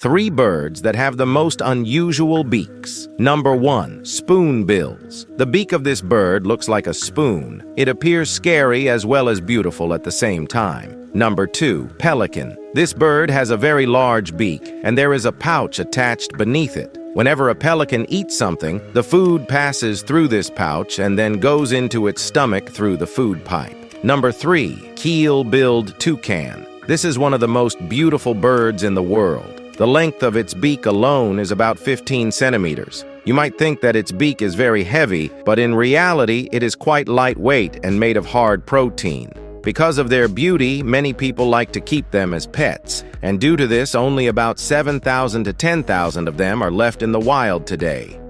3 birds that have the most unusual beaks. Number 1. Spoonbills. The beak of this bird looks like a spoon. It appears scary as well as beautiful at the same time. Number 2. Pelican. This bird has a very large beak, and there is a pouch attached beneath it. Whenever a pelican eats something, the food passes through this pouch and then goes into its stomach through the food pipe. Number 3. Keel-billed toucan. This is one of the most beautiful birds in the world. The length of its beak alone is about 15 centimeters. You might think that its beak is very heavy, but in reality, it is quite lightweight and made of hard protein. Because of their beauty, many people like to keep them as pets, and due to this, only about 7,000 to 10,000 of them are left in the wild today.